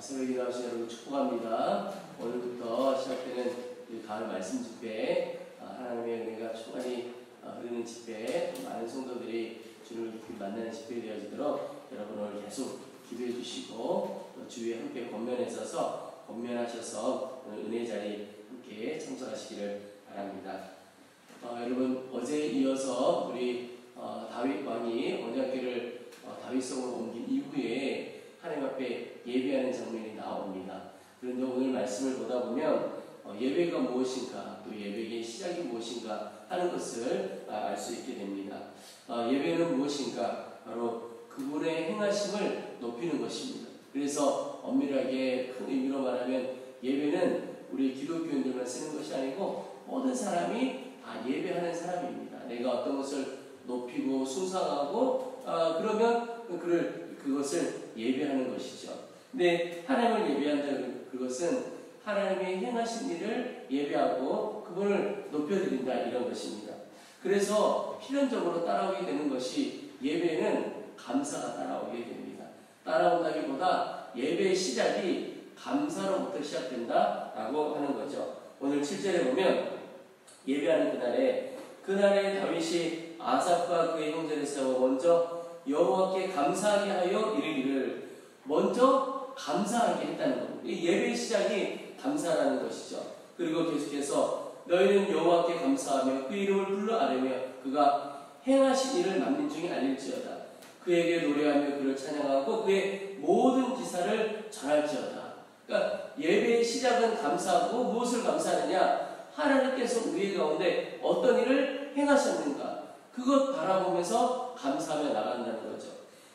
새벽에 나오신 여러분 축복합니다. 오늘부터 시작되는 이 가을 말씀 집회, 하나님의 은혜가 충만히 흐르는 집회, 많은 성도들이 주를 깊이 만나는 집회 되어지도록 여러분 오늘 계속 기도해 주시고 주위에 함께 권면하셔서 오늘 은혜 자리 함께 참석하시기를 바랍니다. 여러분 어제에 이어서 우리 다윗 왕이 언약궤를 다윗성으로 옮긴 이후에 하나님 앞에 예배하는 장면이 나옵니다. 그런데 오늘 말씀을 보다 보면 예배가 무엇인가, 또 예배의 시작이 무엇인가 하는 것을 알 수 있게 됩니다. 예배는 무엇인가? 바로 그분의 행하심을 높이는 것입니다. 그래서 엄밀하게 큰 의미로 말하면 예배는 우리 기독교인들만 쓰는 것이 아니고 모든 사람이 다 예배하는 사람입니다. 내가 어떤 것을 높이고 숭상하고 그러면 그것을 예배하는 것이죠. 근데 하나님을 예배한다는 그것은 하나님의 행하신 일을 예배하고 그분을 높여드린다 이런 것입니다. 그래서 필연적으로 따라오게 되는 것이 예배는 감사가 따라오게 됩니다. 따라온다기보다 예배의 시작이 감사로부터 시작된다라고 하는 거죠. 오늘 7절에 보면 예배하는 그날에 다윗이 아삽과 그의 형제를 세워 먼저 여호와께 감사하게 하여 이르기를, 먼저 감사하게 했다는 겁니다. 이 예배의 시작이 감사라는 것이죠. 그리고 계속해서 너희는 여호와께 감사하며 그 이름을 불러 아뢰며 그가 행하신 일을 만민 중에 알릴지어다. 그에게 노래하며 그를 찬양하고 그의 모든 기사를 전할지어다. 그러니까 예배의 시작은 감사하고 무엇을 감사하느냐? 하나님께서 우리 가운데 어떤 일을 행하셨는가? 그것 바라보면서 감사하며 나간다는 거죠.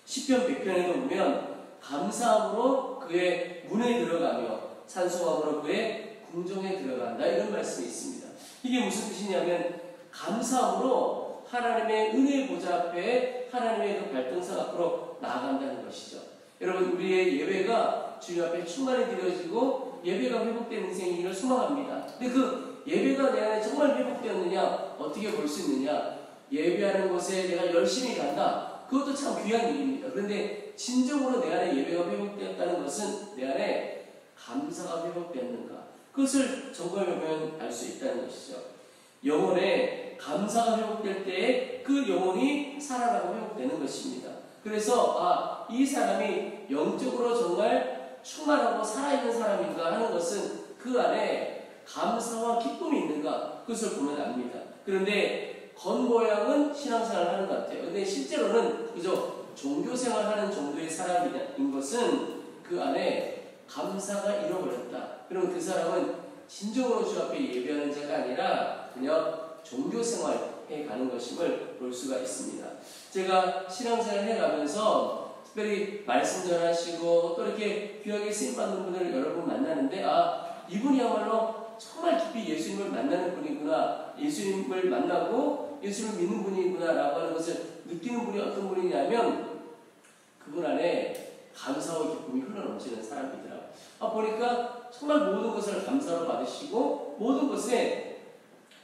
시편 100편에도 보면 감사함으로 그의 문에 들어가며 찬송함으로 그의 궁정에 들어간다 이런 말씀이 있습니다. 이게 무슨 뜻이냐면 감사함으로 하나님의 은혜의 보좌 앞에 하나님의 그 발등상 앞으로 나아간다는 것이죠. 여러분 우리의 예배가 주님 앞에 충만히 드려지고 예배가 회복되는 인생이기를 소망합니다. 근데 그 예배가 내 안에 정말 회복되었느냐 어떻게 볼 수 있느냐? 예배하는 곳에 내가 열심히 간다. 그것도 참 귀한 일입니다. 그런데 진정으로 내 안에 예배가 회복되었다는 것은 내 안에 감사가 회복되었는가? 그것을 점검해보면 알 수 있다는 것이죠. 영혼에 감사가 회복될 때에 그 영혼이 살아나고 회복되는 것입니다. 그래서 이 사람이 영적으로 정말 충만하고 살아있는 사람인가 하는 것은 그 안에 감사와 기쁨이 있는가? 그것을 보면 압니다. 그런데 겉모양은 신앙생활을 하는 것 같아요. 근데 실제로는 그저 종교생활하는 정도의 사람인 것은 그 안에 감사가 잃어버렸다. 그러면 그 사람은 진정으로 주 앞에 예배하는 자가 아니라 그냥 종교생활해 가는 것임을 볼 수가 있습니다. 제가 신앙생활을 해가면서 특별히 말씀 전하시고 또 이렇게 귀하게 쓰임받는 분을 여러 분 만나는데 이분이야말로 정말 깊이 예수님을 만나는 분이구나, 예수님을 만나고 예수를 믿는 분이구나 라고 하는 것을 느끼는 분이 어떤 분이냐면 그분 안에 감사와 기쁨이 흘러넘치는 사람이더라고요. 보니까 정말 모든 것을 감사로 받으시고 모든 것에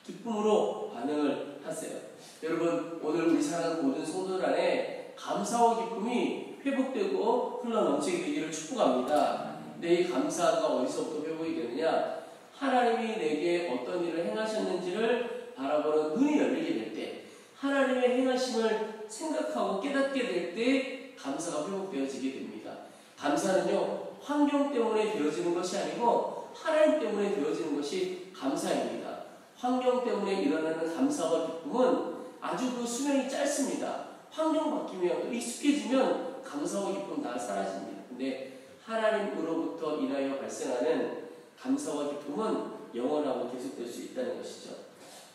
기쁨으로 반응을 하세요. 여러분 오늘 우리 사랑하는 모든 성도들 안에 감사와 기쁨이 회복되고 흘러넘치게 되기를 축복합니다. 근데 이 감사가 어디서부터 회복이 되느냐? 하나님이 내게 어떤 일을 행하셨는지를 바라보는 눈이 열리게 될 때, 하나님의 행하심을 생각하고 깨닫게 될 때 감사가 회복되어지게 됩니다. 감사는요 환경 때문에 되어지는 것이 아니고 하나님 때문에 되어지는 것이 감사입니다. 환경 때문에 일어나는 감사와 기쁨은 아주 그 수명이 짧습니다. 환경 바뀌면 익숙해지면 감사와 기쁨 다 사라집니다. 근데 하나님으로부터 인하여 발생하는 감사와 기쁨은 영원하고 계속될 수 있다는 것이죠.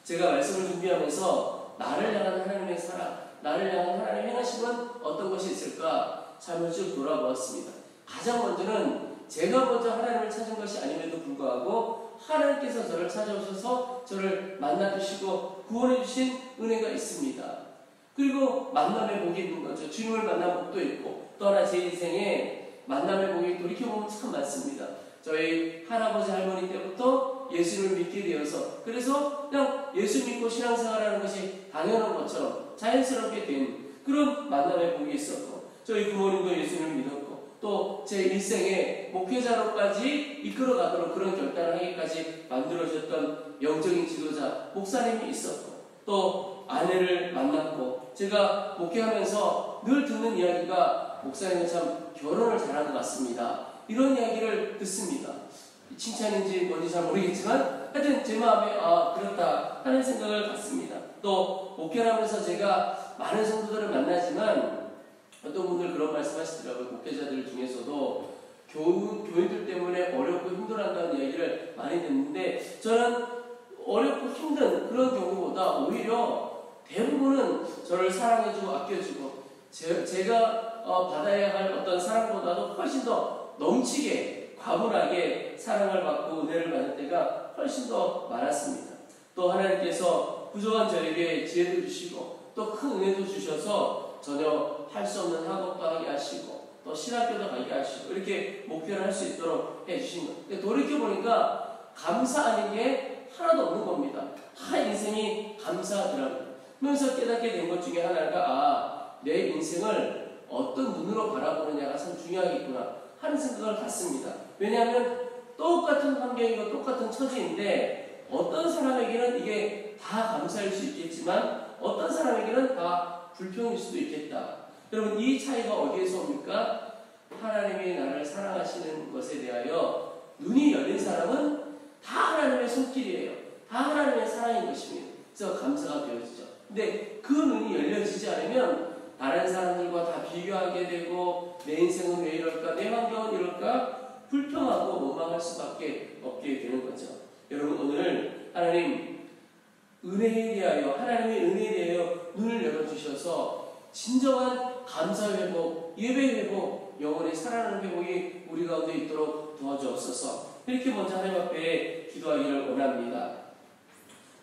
제가 말씀을 준비하면서 나를 향한 하나님의 사랑, 나를 향한 하나님의 행하심은 어떤 것이 있을까 삶을 쭉 돌아보았습니다. 가장 먼저는 제가 먼저 하나님을 찾은 것이 아님에도 불구하고 하나님께서 저를 찾아오셔서 저를 만나주시고 구원해주신 은혜가 있습니다. 그리고 만남의 복이 있는 거죠. 주님을 만난 복도 있고 또 하나 제 인생에 만남의 복이 돌이켜보면 참 많습니다. 저희 할아버지 할머니 때부터 예수를 믿게 되어서 그래서 그냥 예수 믿고 신앙생활하는 것이 당연한 것처럼 자연스럽게 된 그런 만남의 복이 있었고 저희 부모님도 예수를 믿었고 또 제 일생의 목회자로까지 이끌어가도록 그런 결단을 하기까지 만들어졌던 영적인 지도자 목사님이 있었고, 또 아내를 만났고, 제가 목회하면서 늘 듣는 이야기가 목사님은 참 결혼을 잘한 것 같습니다, 이런 이야기를 듣습니다. 칭찬인지 뭔지 잘 모르겠지만 하여튼 제 마음에 그렇다 하는 생각을 갖습니다. 또 목회를 하면서 제가 많은 성도들을 만나지만 어떤 분들 그런 말씀 하시더라고요. 목회자들 중에서도 교인들 때문에 어렵고 힘들어한다는 이야기를 많이 듣는데, 저는 어렵고 힘든 그런 경우보다 오히려 대부분은 저를 사랑해주고 아껴주고 제가 받아야 할 어떤 사랑보다도 훨씬 더 넘치게 과분하게 사랑을 받고 은혜를 받을 때가 훨씬 더 많았습니다. 또 하나님께서 부족한 저에게 지혜도 주시고 또 큰 은혜도 주셔서 전혀 할 수 없는 학업도 하게 하시고 또 신학교도 가게 하시고 이렇게 목표를 할 수 있도록 해주신 것. 근데 돌이켜보니까 감사 아닌 게 하나도 없는 겁니다. 인생이 감사하더라고요. 그러면서 깨닫게 된 것 중에 하나가 내 인생을 어떤 눈으로 바라보느냐가 참 중요하겠구나 하는 생각을 갖습니다. 왜냐하면 똑같은 환경이고 똑같은 처지인데 어떤 사람에게는 이게 다 감사할 수 있겠지만 어떤 사람에게는 다 불평일 수도 있겠다. 여러분, 이 차이가 어디에서 옵니까? 하나님이 나를 사랑하시는 것에 대하여 눈이 열린 사람은 다 하나님의 손길이에요. 다 하나님의 사랑인 것입니다. 그래서 감사가 되어지죠. 근데 그 눈이 열려지지 않으면 다른 사람들과 다 비교하게 되고 내 인생은 왜 이럴까? 내 환경은 이럴까? 불평하고 원망할 수밖에 없게 되는 거죠. 여러분, 오늘 하나님 은혜에 대하여, 하나님의 은혜에 대하여 눈을 열어주셔서 진정한 감사 회복, 예배 회복, 영혼의 살아나는 회복이 우리 가운데 있도록 도와주옵소서. 이렇게 먼저 하나님 앞에 기도하기를 원합니다.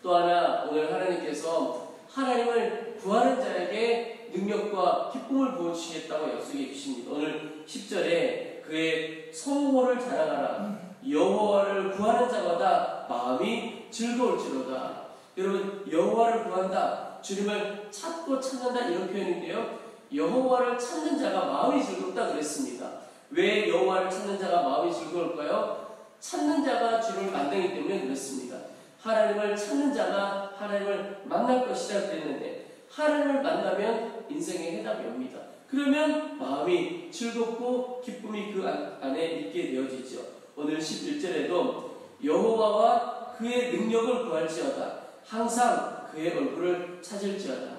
또 하나, 오늘 하나님께서 하나님을 구하는 자에게 능력과 기쁨을 부어주시겠다고 약속해 주십니다. 오늘 10절에 그의 성호를 자랑하라. 여호와를 구하는 자마다 마음이 즐거울지로다. 여러분, 여호와를 구한다, 주님을 찾고 찾는다, 이런 표현인데요, 여호와를 찾는 자가 마음이 즐겁다 그랬습니다. 왜 여호와를 찾는 자가 마음이 즐거울까요? 찾는 자가 주를 만나기 때문에 그렇습니다. 하나님을 찾는 자가 하나님을 만날 것이라 그랬는데 하나님을 만나면 인생의 해답이 옵니다. 그러면 마음이 즐겁고 기쁨이 그 안에 있게 되어지죠. 오늘 11절에도 여호와와 그의 능력을 구할지어다, 항상 그의 얼굴을 찾을지어다.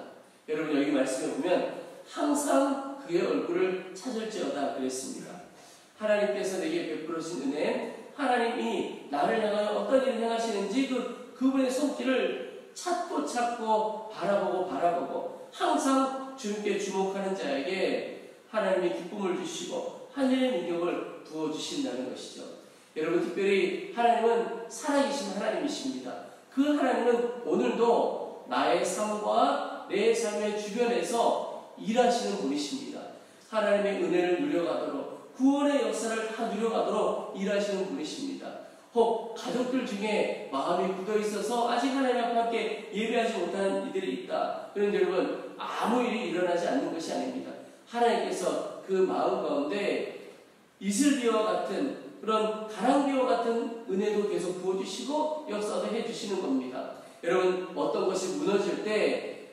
여러분, 여기 말씀해 보면 항상 그의 얼굴을 찾을지어다 그랬습니다. 하나님께서 내게 베풀으신 은혜, 하나님이 나를 향하여 어떤 일을 행하시는지 그분의 손길을 찾고 바라보고 항상 주님께 주목하는 자에게 하나님의 기쁨을 주시고 하늘의 능력을 부어주신다는 것이죠. 여러분, 특별히 하나님은 살아계신 하나님이십니다. 그 하나님은 오늘도 나의 삶과 내 삶의 주변에서 일하시는 분이십니다. 하나님의 은혜를 누려가도록, 구원의 역사를 다 누려가도록 일하시는 분이십니다. 혹 가족들 중에 마음이 굳어있어서 아직 하나님 앞에 함께 예배하지 못하는 이들이 있다. 그런데 여러분, 아무 일이 일어나지 않는 것이 아닙니다. 하나님께서 그 마음 가운데 이슬비와 같은 그런 다랑비와 같은 은혜도 계속 부어주시고 역사도 해주시는 겁니다. 여러분, 어떤 것이 무너질 때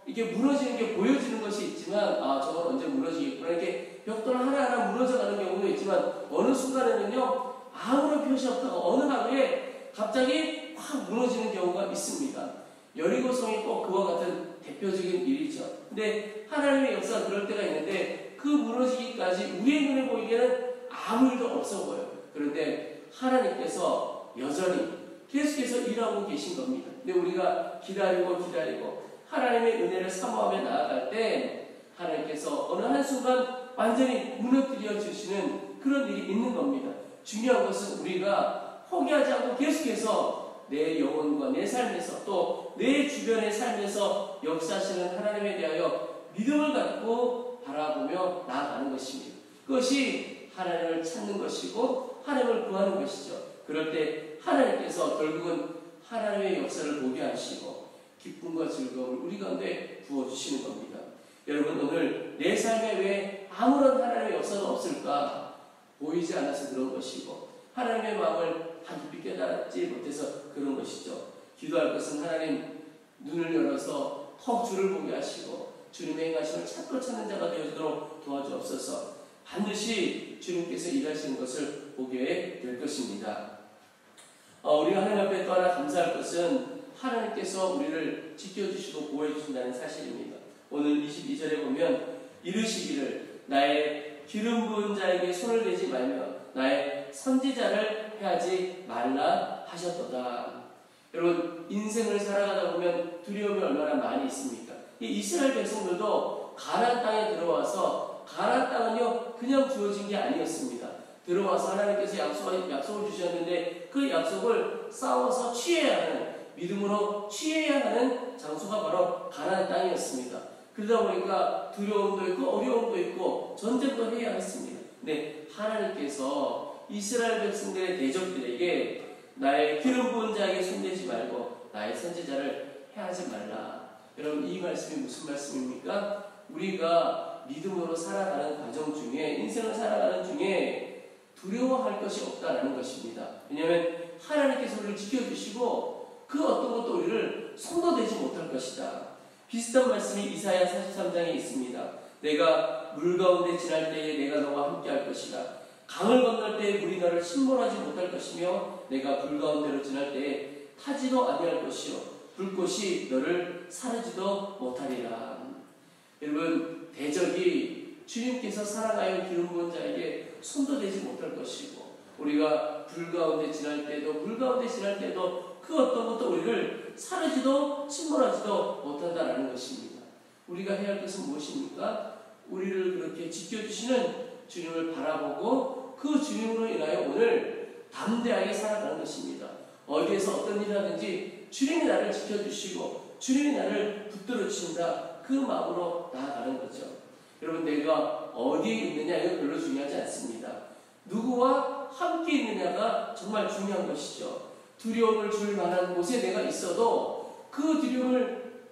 이게 무너지는 게 보여지는 것이 있지만 저건 언제 무너지겠구나, 이렇게 벽돌 하나하나 무너져가는 경우도 있지만 어느 순간에는요, 아무런 표시 없다가 어느 하루에 갑자기 확 무너지는 경우가 있습니다. 여리고성이 꼭 그와 같은 대표적인 일이죠. 근데 하나님의 역사가 그럴 때가 있는데 그 무너지기까지 우리의 눈에 보이기에는 아무 일도 없어 보여요. 그런데 하나님께서 여전히 계속해서 일하고 계신 겁니다. 근데 우리가 기다리고 하나님의 은혜를 사모하며 나아갈 때 하나님께서 어느 한순간 완전히 무너뜨려 주시는 그런 일이 있는 겁니다. 중요한 것은 우리가 포기하지 않고 계속해서 내 영혼과 내 삶에서 또 내 주변의 삶에서 역사하시는 하나님에 대하여 믿음을 갖고 바라보며 나아가는 것입니다. 그것이 하나님을 찾는 것이고 하나님을 구하는 것이죠. 그럴 때 하나님께서 결국은 하나님의 역사를 보게 하시고 기쁨과 즐거움을 우리 가운데 부어주시는 겁니다. 여러분, 오늘 내 삶에 왜 아무런 하나님의 역사가 없을까? 보이지 않아서 그런 것이고 하나님의 마음을 다 깊이 깨달지 못해서 그런 것이죠. 기도할 것은 하나님 눈을 열어서 더 주를 보게 하시고 주님의 행하심을 찾고 찾는 자가 되어지도록 도와주옵소서. 반드시 주님께서 일하시는 것을 보게 될 것입니다. 우리가 하나님 앞에 또 하나 감사할 것은 하나님께서 우리를 지켜주시고 보호해주신다는 사실입니다. 오늘 22절에 보면 이르시기를 나의 기름 부은 자에게 손을 대지 말며 나의 선지자를 해하지 말라 하셨도다. 여러분, 인생을 살아가다 보면 두려움이 얼마나 많이 있습니까? 이 이스라엘 백성들도 가나안 땅에 들어와서 가나안 땅은요 그냥 주어진 게 아니었습니다. 들어와서 하나님께서 약속을 주셨는데 그 약속을 싸워서 취해야 하는, 믿음으로 취해야 하는 장소가 바로 가나안 땅이었습니다. 그러다 보니까 두려움도 있고 어려움도 있고 전쟁도 해야 했습니다. 근데 하나님께서 이스라엘 백성들의 대적들에게 나의 기름 부은 자에게 손대지 말고 나의 선지자를 해하지 말라. 여러분, 이 말씀이 무슨 말씀입니까? 우리가 믿음으로 살아가는 과정 중에, 인생을 살아가는 중에 두려워할 것이 없다라는 것입니다. 왜냐하면 하나님께서 우리를 지켜주시고 그 어떤 것도 우리를 손도대지 못할 것이다. 비슷한 말씀이 이사야 43장에 있습니다. 내가 물 가운데 지날 때에 내가 너와 함께 할 것이다. 강을 건널 때에 물이 너를 침몰하지 못할 것이며 내가 불 가운데로 지날 때에 타지도 아니할 것이요 불꽃이 너를 사르지도 못하리라. 여러분, 대적이 주님께서 사랑하여 기름 부은 자에게 손도 대지 못할 것이고 우리가 불 가운데 지날 때도 물 가운데 지날 때도 그 어떤 것도 우리를 사르지도 침몰하지도 못한다라는 것입니다. 우리가 해야 할 것은 무엇입니까? 우리를 그렇게 지켜주시는 주님을 바라보고 그 주님으로 인하여 오늘 담대하게 살아가는 것입니다. 어디에서 어떤 일을 하든지 주님이 나를 지켜주시고 주님이 나를 붙들어 주신다, 그 마음으로 나아가는 거죠. 여러분, 내가 어디에 있느냐 이거 별로 중요하지 않습니다. 누구와 함께 있느냐가 정말 중요한 것이죠. 두려움을 줄 만한 곳에 내가 있어도 그 두려움을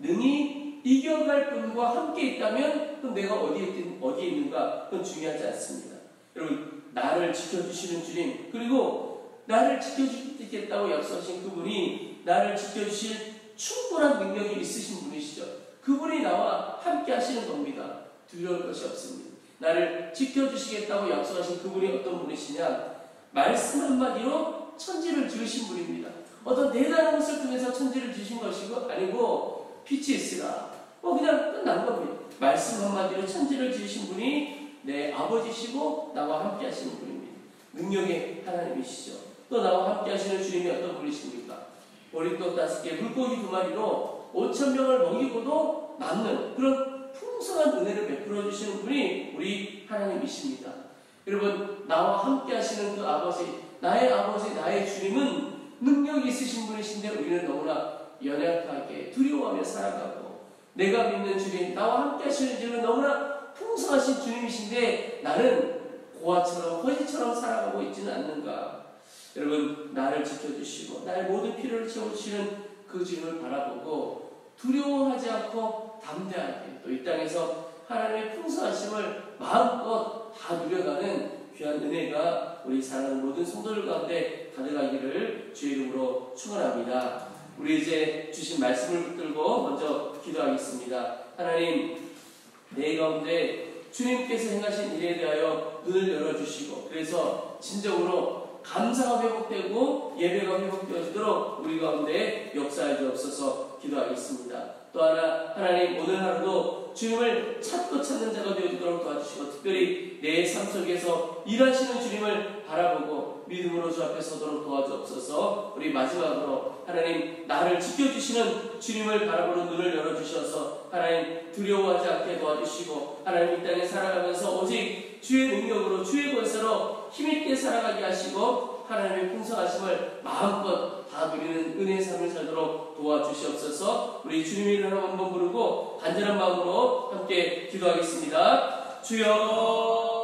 능히 이겨갈 분과 함께 있다면 그럼 내가 어디에 있는가 그건 중요하지 않습니다. 여러분, 나를 지켜주시는 주님, 그리고 나를 지켜주겠다고 약속하신 그분이 나를 지켜주실 충분한 능력이 있으신 분이시죠. 그분이 나와 함께 하시는 겁니다. 두려울 것이 없습니다. 나를 지켜주시겠다고 약속하신 그분이 어떤 분이시냐? 말씀 한마디로 천지를 지으신 분입니다. 어떤 대단한 것을 통해서 천지를 지으신 것이고 아니고 빛이 있으라 그냥 끝난 겁니다. 말씀 한마디로 천지를 지으신 분이 내 아버지시고 나와 함께 하시는 분입니다. 능력의 하나님이시죠. 또 나와 함께 하시는 주님이 어떤 분이십니까? 보리떡 5개, 물고기 2마리로 5,000명을 먹이고도 남는 그런 풍성한 은혜를 베풀어 주시는 분이 우리 하나님이십니다. 여러분, 나와 함께 하시는 그 아버지, 나의 주님은 능력이 있으신 분이신데 우리는 너무나 연약하게 두려워하며 살아가고, 내가 믿는 주님, 나와 함께 하시는 주님은 너무나 풍성하신 주님이신데 나는 고아처럼 거지처럼 살아가고 있지는 않는가. 여러분, 나를 지켜주시고 나의 모든 필요를 채워주시는 그 주님을 바라보고 두려워하지 않고 담대하게 또 이 땅에서 하나님의 풍성하심을 마음껏 다 누려가는 귀한 은혜가 우리 사랑하는 모든 성도들 가운데 가득하기를 주의 이름으로 축원합니다. 우리 이제 주신 말씀을 붙들고 먼저 기도하겠습니다. 하나님, 내 가운데 주님께서 행하신 일에 대하여 눈을 열어주시고 그래서 진정으로 감사가 회복되고 예배가 회복되어지도록 우리 가운데 역사해 주옵소서 기도하겠습니다. 또 하나, 하나님, 오늘 하루도 주님을 찾고 찾는 자가 되어지도록 도와주시고 특별히 내 삶 속에서 일하시는 주님을 바라보고 믿음으로 주 앞에 서도록 도와주옵소서. 우리 마지막으로 하나님, 나를 지켜주시는 주님을 바라보는 눈을 열어주셔서 하나님 두려워하지 않게 도와주시고 하나님 이 땅에 살아가면서 오직 주의 능력으로 주의 권세로 힘있게 살아가게 하시고 하나님의 풍성하심을 마음껏 다 누리는 은혜의 삶을 살도록 도와주시옵소서. 우리 주님의 이름을 한번 부르고 간절한 마음으로 함께 기도하겠습니다. 주여